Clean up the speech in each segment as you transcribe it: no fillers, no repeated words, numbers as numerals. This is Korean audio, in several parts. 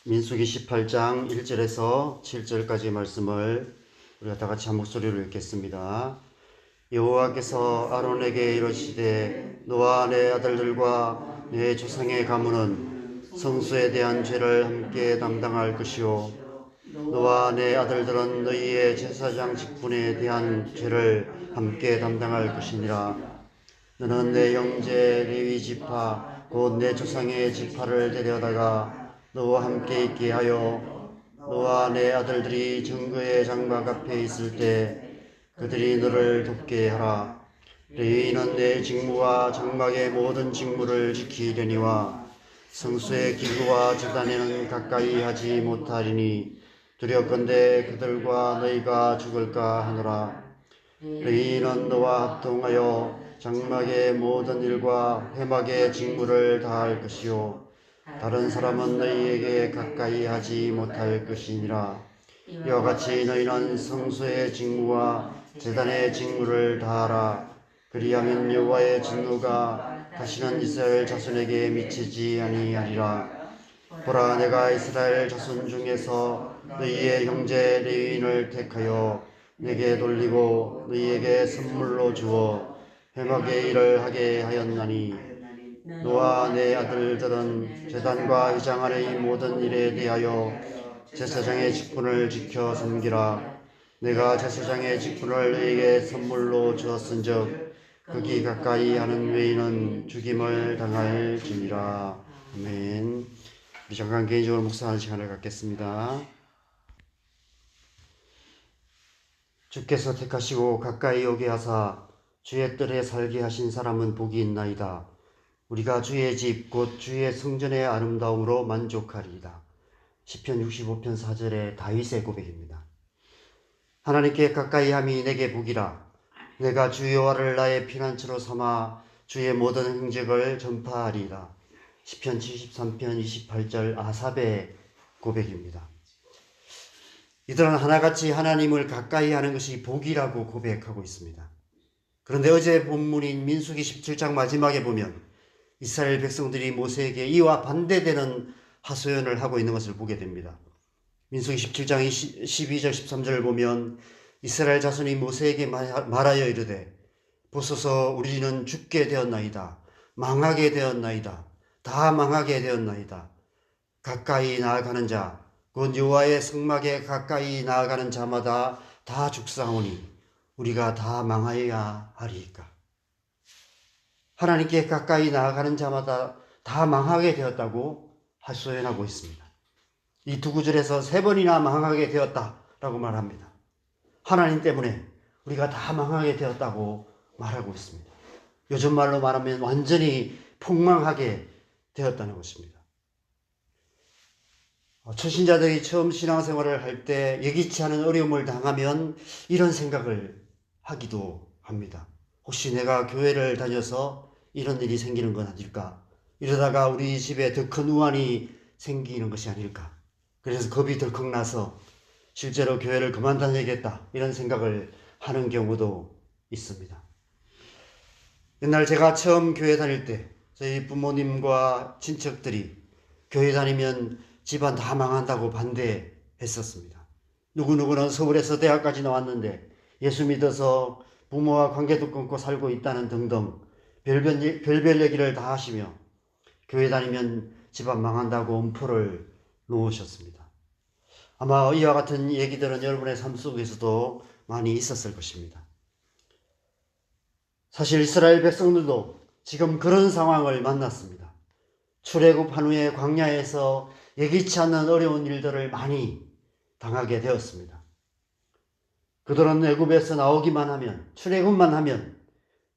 민수기 18장 1절에서 7절까지 말씀을 우리가 다 같이 한 목소리로 읽겠습니다. 여호와께서 아론에게 이르시되 너와 내 아들들과 내 조상의 가문은 성소에 대한 죄를 함께 담당할 것이요 너와 내 아들들은 너희의 제사장 직분에 대한 죄를 함께 담당할 것이니라. 너는 내 형제 레위 지파 곧 내 조상의 지파를 데려다가 너와 함께 있게 하여 너와 내 아들들이 증거의 장막 앞에 있을 때 그들이 너를 돕게 하라. 레위인은 내 직무와 장막의 모든 직무를 지키려니와 성소의 기구와 제단에는 가까이 하지 못하리니 두렵건대 그들과 너희가 죽을까 하노라. 레위인은 너와 합동하여 장막의 모든 일과 회막의 직무를 다할 것이요 다른 사람은 너희에게 가까이 하지 못할 것이니라. 이와 같이 너희는 성소의 직무와 제단의 직무를 다하라. 그리하면 여호와의 진노가 다시는 이스라엘 자손에게 미치지 아니하리라. 보라, 내가 이스라엘 자손 중에서 너희의 형제 레위인을 택하여 내게 돌리고 너희에게 선물로 주어 회막의 일을 하게 하였나니 너와 내 아들들은 제단과 회장 안의 모든 일에 대하여 제사장의 직분을 지켜 섬기라. 내가 제사장의 직분을 너희에게 선물로 주었은즉 극이 가까이 하는 외인은 죽임을 당할지니라. 아멘. 우리 잠깐 개인적으로 묵상하는 시간을 갖겠습니다. 주께서 택하시고 가까이 오게 하사 주의 뜰에 살게 하신 사람은 복이 있나이다. 우리가 주의 집 곧 주의 성전의 아름다움으로 만족하리이다. 시편 65편 4절의 다윗의 고백입니다. 하나님께 가까이 함이 내게 복이라. 내가 주 여호와를 나의 피난처로 삼아 주의 모든 행적을 전파하리이다. 시편 73편 28절 아삽의 고백입니다. 이들은 하나같이 하나님을 가까이 하는 것이 복이라고 고백하고 있습니다. 그런데 어제 본문인 민수기 17장 마지막에 보면 이스라엘 백성들이 모세에게 이와 반대되는 하소연을 하고 있는 것을 보게 됩니다. 민수기 17장 12절 13절을 보면 이스라엘 자손이 모세에게 말하여 이르되 보소서 우리는 죽게 되었나이다. 망하게 되었나이다. 다 망하게 되었나이다. 가까이 나아가는 자 곧 여호와의 성막에 가까이 나아가는 자마다 다 죽사오니 우리가 다 망하여야 하리이까. 하나님께 가까이 나아가는 자마다 다 망하게 되었다고 하소연하고 있습니다. 이 두 구절에서 세 번이나 망하게 되었다라고 말합니다. 하나님 때문에 우리가 다 망하게 되었다고 말하고 있습니다. 요즘 말로 말하면 완전히 폭망하게 되었다는 것입니다. 초신자들이 처음 신앙생활을 할 때 예기치 않은 어려움을 당하면 이런 생각을 하기도 합니다. 혹시 내가 교회를 다녀서 이런 일이 생기는 건 아닐까? 이러다가 우리 집에 더 큰 우환이 생기는 것이 아닐까? 그래서 겁이 덜컥 나서 실제로 교회를 그만 다녀야겠다 이런 생각을 하는 경우도 있습니다. 옛날 제가 처음 교회 다닐 때 저희 부모님과 친척들이 교회 다니면 집안 다 망한다고 반대했었습니다. 누구누구는 서울에서 대학까지 나왔는데 예수 믿어서 부모와 관계도 끊고 살고 있다는 등등 별별 얘기를 다 하시며 교회 다니면 집안 망한다고 엄포를 놓으셨습니다. 아마 이와 같은 얘기들은 여러분의 삶 속에서도 많이 있었을 것입니다. 사실 이스라엘 백성들도 지금 그런 상황을 만났습니다. 출애굽한 후에 광야에서 예기치 않는 어려운 일들을 많이 당하게 되었습니다. 그들은 애굽에서 나오기만 하면, 출애굽만 하면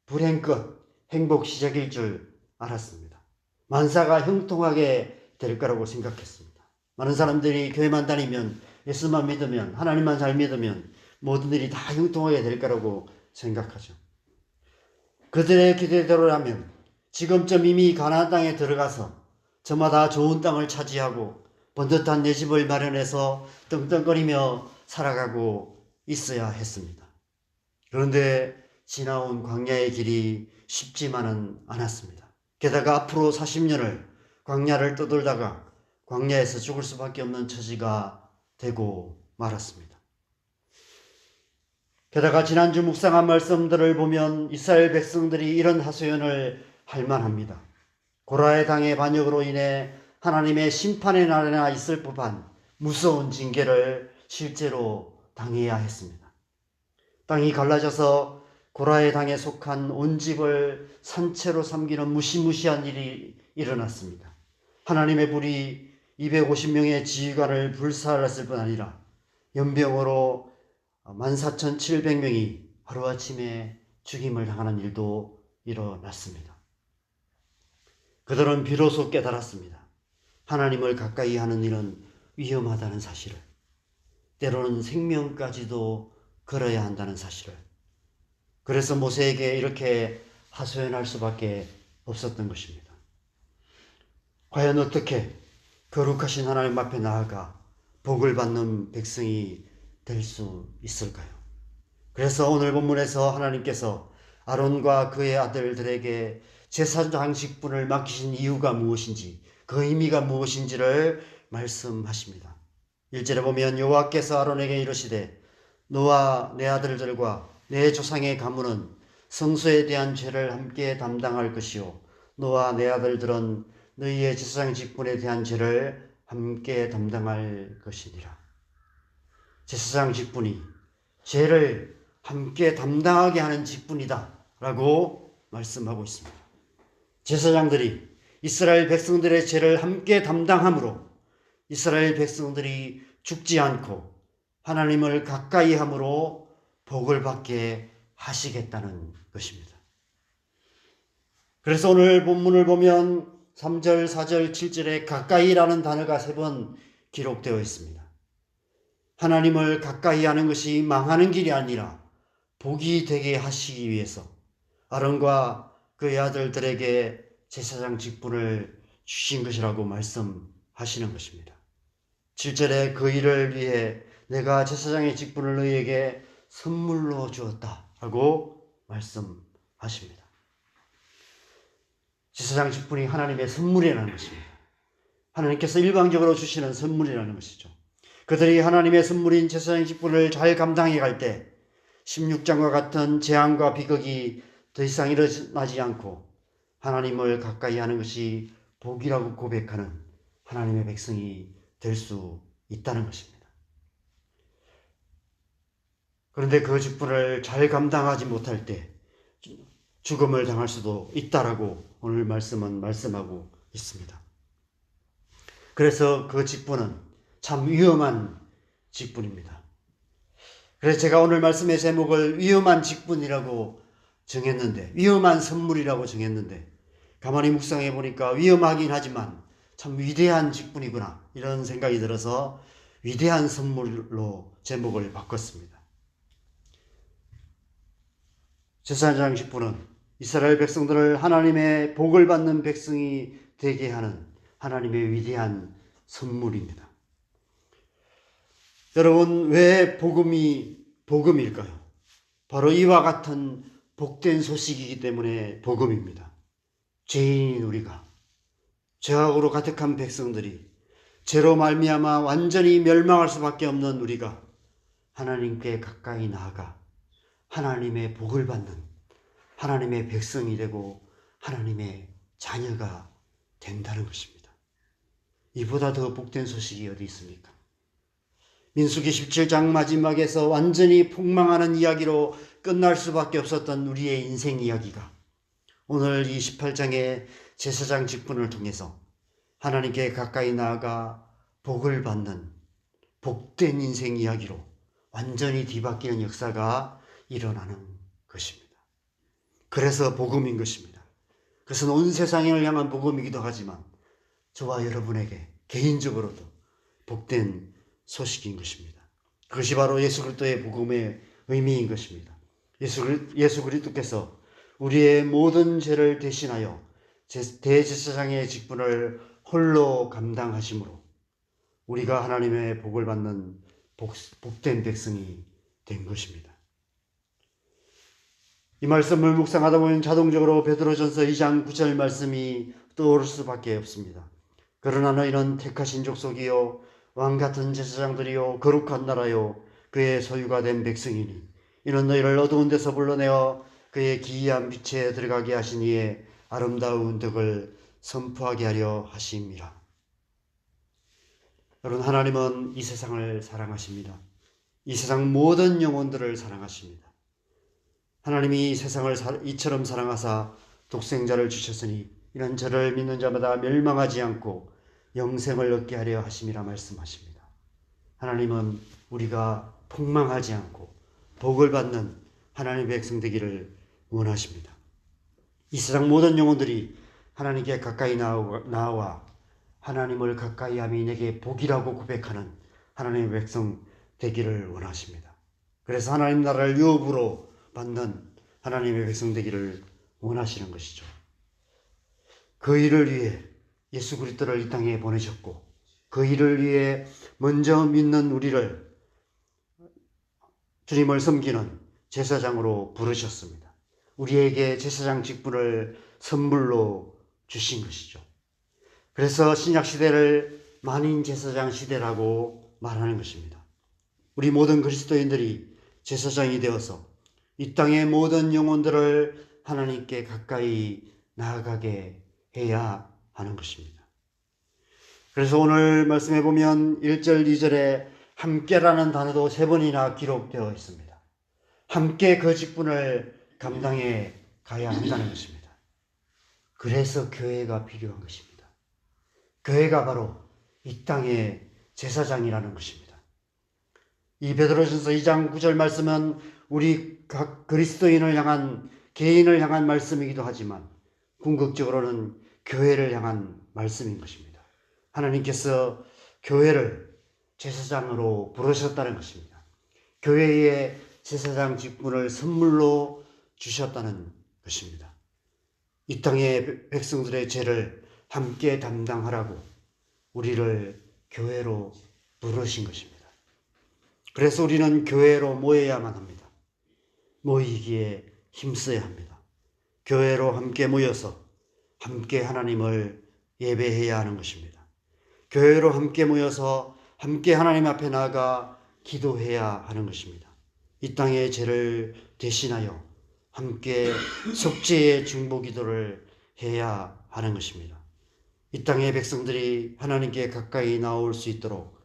불행 끝, 행복 시작일 줄 알았습니다. 만사가 형통하게 될 거라고 생각했습니다. 많은 사람들이 교회만 다니면, 예수만 믿으면, 하나님만 잘 믿으면 모든 일이 다 형통하게 될 거라고 생각하죠. 그들의 기대대로라면 지금쯤 이미 가나안 땅에 들어가서 저마다 좋은 땅을 차지하고 번듯한 내 집을 마련해서 떵떵거리며 살아가고 있어야 했습니다. 그런데 지나온 광야의 길이 쉽지만은 않았습니다. 게다가 앞으로 40년을 광야를 떠돌다가 광야에서 죽을 수밖에 없는 처지가 되고 말았습니다. 게다가 지난주 묵상한 말씀들을 보면 이스라엘 백성들이 이런 하소연을 할 만합니다. 고라의 당의 반역으로 인해 하나님의 심판의 날에나 있을 법한 무서운 징계를 실제로 당해야 했습니다. 땅이 갈라져서 고라의 당에 속한 온 집을 산채로 삼기는 무시무시한 일이 일어났습니다. 하나님의 불이 250명의 지휘관을 불살랐을 뿐 아니라 연병으로 14,700명이 하루아침에 죽임을 당하는 일도 일어났습니다. 그들은 비로소 깨달았습니다. 하나님을 가까이 하는 일은 위험하다는 사실을, 때로는 생명까지도 걸어야 한다는 사실을. 그래서 모세에게 이렇게 하소연할 수밖에 없었던 것입니다. 과연 어떻게 거룩하신 하나님 앞에 나아가 복을 받는 백성이 될 수 있을까요? 그래서 오늘 본문에서 하나님께서 아론과 그의 아들들에게 제사장 직분을 맡기신 이유가 무엇인지, 그 의미가 무엇인지를 말씀하십니다. 1절에 보면 여호와께서 아론에게 이르시되 너와 내 아들들과 내 조상의 가문은 성소에 대한 죄를 함께 담당할 것이요 너와 내 아들들은 너희의 제사장 직분에 대한 죄를 함께 담당할 것이니라. 제사장 직분이 죄를 함께 담당하게 하는 직분이다 라고 말씀하고 있습니다. 제사장들이 이스라엘 백성들의 죄를 함께 담당함으로 이스라엘 백성들이 죽지 않고 하나님을 가까이 함으로 복을 받게 하시겠다는 것입니다. 그래서 오늘 본문을 보면 3절, 4절, 7절에 가까이라는 단어가 3번 기록되어 있습니다. 하나님을 가까이 하는 것이 망하는 길이 아니라 복이 되게 하시기 위해서 아론과 그의 아들들에게 제사장 직분을 주신 것이라고 말씀하시는 것입니다. 7절에 그 일을 위해 내가 제사장의 직분을 너희에게 선물로 주었다라고 말씀하십니다. 제사장 직분이 하나님의 선물이라는 것입니다. 하나님께서 일방적으로 주시는 선물이라는 것이죠. 그들이 하나님의 선물인 제사장 직분을 잘 감당해 갈 때 16장과 같은 재앙과 비극이 더 이상 일어나지 않고 하나님을 가까이 하는 것이 복이라고 고백하는 하나님의 백성이 될 수 있다는 것입니다. 그런데 그 직분을 잘 감당하지 못할 때 죽음을 당할 수도 있다라고 오늘 말씀은 말씀하고 있습니다. 그래서 그 직분은 참 위험한 직분입니다. 그래서 제가 오늘 말씀의 제목을 위험한 직분이라고 정했는데, 위험한 선물이라고 정했는데, 가만히 묵상해 보니까 위험하긴 하지만 참 위대한 직분이구나 이런 생각이 들어서 위대한 선물로 제목을 바꿨습니다. 제사장 직분은 이스라엘 백성들을 하나님의 복을 받는 백성이 되게 하는 하나님의 위대한 선물입니다. 여러분, 왜 복음이 복음일까요? 바로 이와 같은 복된 소식이기 때문에 복음입니다. 죄인인 우리가, 죄악으로 가득한 백성들이, 죄로 말미암아 완전히 멸망할 수밖에 없는 우리가 하나님께 가까이 나아가 하나님의 복을 받는 하나님의 백성이 되고 하나님의 자녀가 된다는 것입니다. 이보다 더 복된 소식이 어디 있습니까? 민수기 17장 마지막에서 완전히 폭망하는 이야기로 끝날 수밖에 없었던 우리의 인생 이야기가 오늘 이 18장의 제사장 직분을 통해서 하나님께 가까이 나아가 복을 받는 복된 인생 이야기로 완전히 뒤바뀌는 역사가 일어나는 것입니다. 그래서 복음인 것입니다. 그것은 온 세상을 향한 복음이기도 하지만 저와 여러분에게 개인적으로도 복된 소식인 것입니다. 그것이 바로 예수 그리스도의 복음의 의미인 것입니다. 예수 그리스도께서 우리의 모든 죄를 대신하여 대제사장의 직분을 홀로 감당하심으로 우리가 하나님의 복을 받는 복된 백성이 된 것입니다. 이 말씀을 묵상하다 보면 자동적으로 베드로전서 2장 9절 말씀이 떠오를 수밖에 없습니다. 그러나 너희는 택하신 족속이요 왕같은 제사장들이요 거룩한 나라요 그의 소유가 된 백성이니 이는 너희를 어두운 데서 불러내어 그의 기이한 빛에 들어가게 하신 이의 아름다운 덕을 선포하게 하려 하심이라. 여러분, 하나님은 이 세상을 사랑하십니다. 이 세상 모든 영혼들을 사랑하십니다. 하나님이 이 세상을 이처럼 사랑하사 독생자를 주셨으니 이는 저를 믿는 자마다 멸망하지 않고 영생을 얻게 하려 하심이라 말씀하십니다. 하나님은 우리가 폭망하지 않고 복을 받는 하나님의 백성 되기를 원하십니다. 이 세상 모든 영혼들이 하나님께 가까이 나와 하나님을 가까이 함이 내게 복이라고 고백하는 하나님의 백성 되기를 원하십니다. 그래서 하나님 나라를 유업으로 받는 하나님의 백성 되기를 원하시는 것이죠. 그 일을 위해 예수 그리스도를 이 땅에 보내셨고 그 일을 위해 먼저 믿는 우리를 주님을 섬기는 제사장으로 부르셨습니다. 우리에게 제사장 직분을 선물로 주신 것이죠. 그래서 신약 시대를 만인 제사장 시대라고 말하는 것입니다. 우리 모든 그리스도인들이 제사장이 되어서 이 땅의 모든 영혼들을 하나님께 가까이 나아가게 해야 하는 것입니다. 그래서 오늘 말씀해 보면 1절, 2절에 함께라는 단어도 3번이나 기록되어 있습니다. 함께 그 직분을 감당해 가야 한다는 것입니다. 그래서 교회가 필요한 것입니다. 교회가 바로 이 땅의 제사장이라는 것입니다. 이 베드로전서 2장 9절 말씀은 우리 각 그리스도인을 향한 개인을 향한 말씀이기도 하지만 궁극적으로는 교회를 향한 말씀인 것입니다. 하나님께서 교회를 제사장으로 부르셨다는 것입니다. 교회의 제사장 직분을 선물로 주셨다는 것입니다. 이 땅의 백성들의 죄를 함께 담당하라고 우리를 교회로 부르신 것입니다. 그래서 우리는 교회로 모여야만 합니다. 모이기에 힘써야 합니다. 교회로 함께 모여서 함께 하나님을 예배해야 하는 것입니다. 교회로 함께 모여서 함께 하나님 앞에 나아가 기도해야 하는 것입니다. 이 땅의 죄를 대신하여 함께 속죄의 중보 기도를 해야 하는 것입니다. 이 땅의 백성들이 하나님께 가까이 나올 수 있도록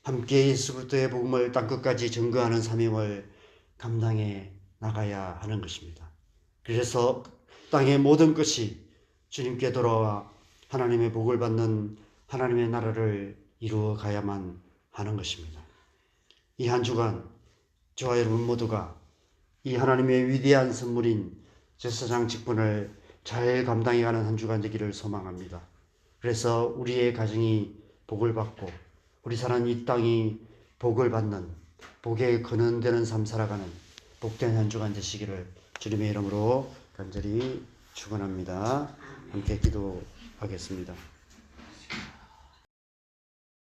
함께 예수 그리스도의 복음을 땅끝까지 증거하는 사명을 감당해 나가야 하는 것입니다. 그래서 땅의 모든 것이 주님께 돌아와 하나님의 복을 받는 하나님의 나라를 이루어 가야만 하는 것입니다. 이 한 주간 저와 여러분 모두가 이 하나님의 위대한 선물인 제사장 직분을 잘 감당해가는 한 주간 되기를 소망합니다. 그래서 우리의 가정이 복을 받고 우리 사는 이 땅이 복을 받는 복에 근원되는 삶 살아가는 복된 한 주간 되시기를 주님의 이름으로 간절히 축원합니다. 함께 기도하겠습니다.